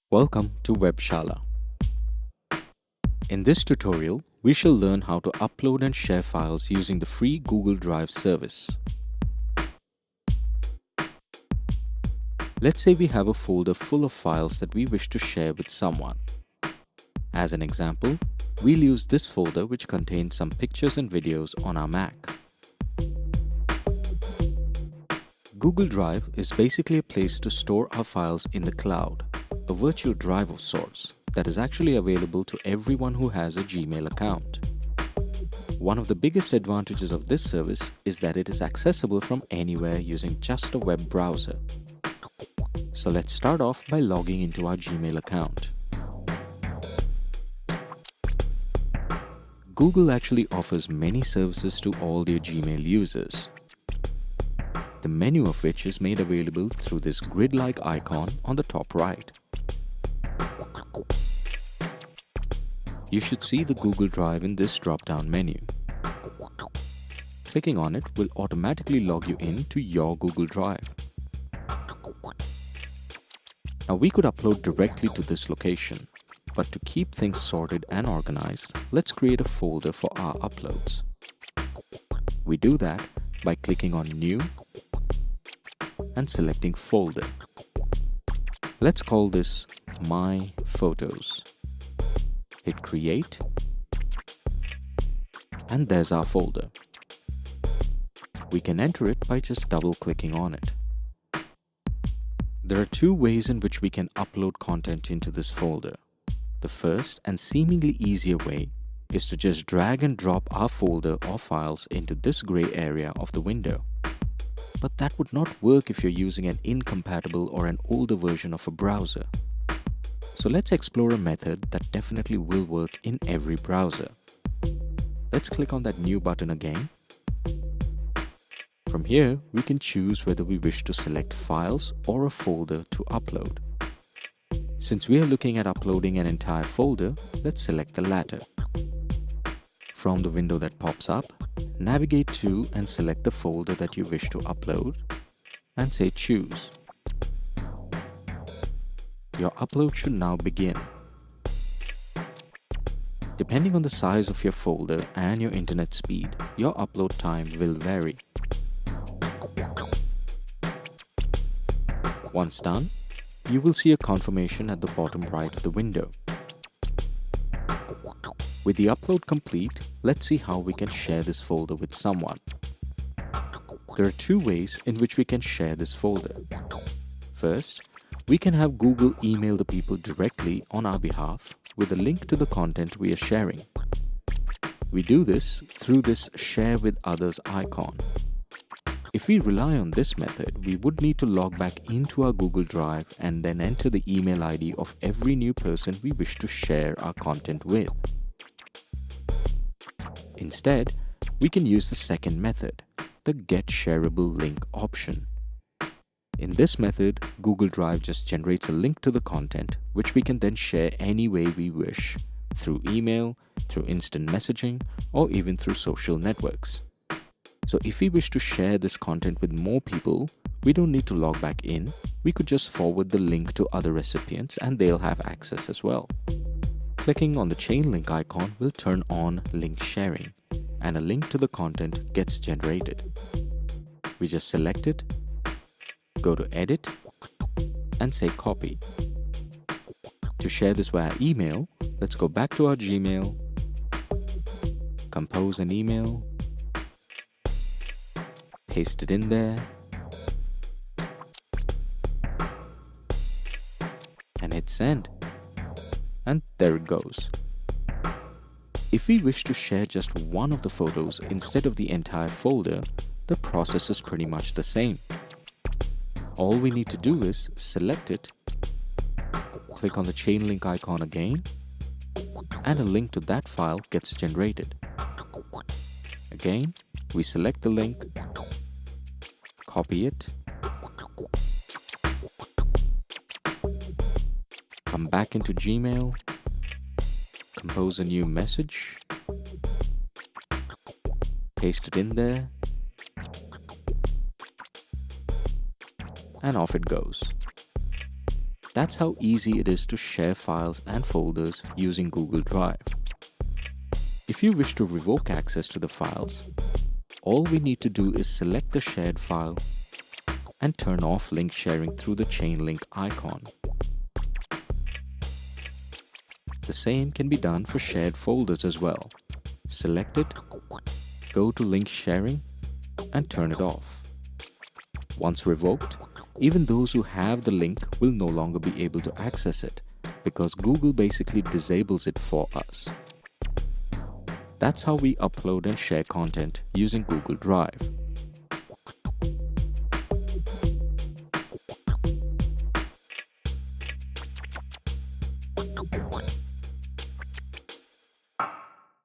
Welcome to Webshala. In this tutorial, we shall learn how to upload and share files using the free Google Drive service. Let's say we have a folder full of files that we wish to share with someone. As an example, we'll use this folder which contains some pictures and videos on our Mac. Google Drive is basically a place to store our files in the cloud, a virtual drive of sorts that is actually available to everyone who has a Gmail account. One of the biggest advantages of this service is that it is accessible from anywhere using just a web browser. So let's start off by logging into our Gmail account. Google actually offers many services to all their Gmail users, the menu of which is made available through this grid-like icon on the top right. You should see the Google Drive in this drop-down menu. Clicking on it will automatically log you in to your Google Drive. Now we could upload directly to this location, but to keep things sorted and organized, let's create a folder for our uploads. We do that by clicking on New and selecting Folder. Let's call this My Photos. Hit Create, and there's our folder. We can enter it by just double-clicking on it. There are two ways in which we can upload content into this folder. The first and seemingly easier way is to just drag and drop our folder or files into this gray area of the window. But that would not work if you're using an incompatible or an older version of a browser. So let's explore a method that definitely will work in every browser. Let's click on that New button again. From here, we can choose whether we wish to select files or a folder to upload. Since we are looking at uploading an entire folder, let's select the latter. From the window that pops up, navigate to and select the folder that you wish to upload and say Choose. Your upload should now begin. Depending on the size of your folder and your internet speed, your upload time will vary. Once done, you will see a confirmation at the bottom right of the window. With the upload complete, let's see how we can share this folder with someone. There are two ways in which we can share this folder. First, we can have Google email the people directly on our behalf with a link to the content we are sharing. We do this through this Share with Others icon. If we rely on this method, we would need to log back into our Google Drive and then enter the email ID of every new person we wish to share our content with. Instead, we can use the second method, the Get Shareable Link option. In this method, Google Drive just generates a link to the content, which we can then share any way we wish, through email, through instant messaging, or even through social networks. So if we wish to share this content with more people, we don't need to log back in. We could just forward the link to other recipients and they'll have access as well. Clicking on the chain link icon will turn on link sharing, and a link to the content gets generated. We just select it, go to Edit, and say Copy. To share this via email, let's go back to our Gmail, compose an email, paste it in there, and hit Send. And there it goes. If we wish to share just one of the photos instead of the entire folder, the process is pretty much the same. All we need to do is select it, click on the chain link icon again, and a link to that file gets generated. Again, we select the link, copy it, come back into Gmail, compose a new message, paste it in there, and off it goes. That's how easy it is to share files and folders using Google Drive. If you wish to revoke access to the files, all we need to do is select the shared file and turn off link sharing through the chain link icon. The same can be done for shared folders as well. Select it, go to link sharing, and turn it off. Once revoked, even those who have the link will no longer be able to access it because Google basically disables it for us. That's how we upload and share content using Google Drive.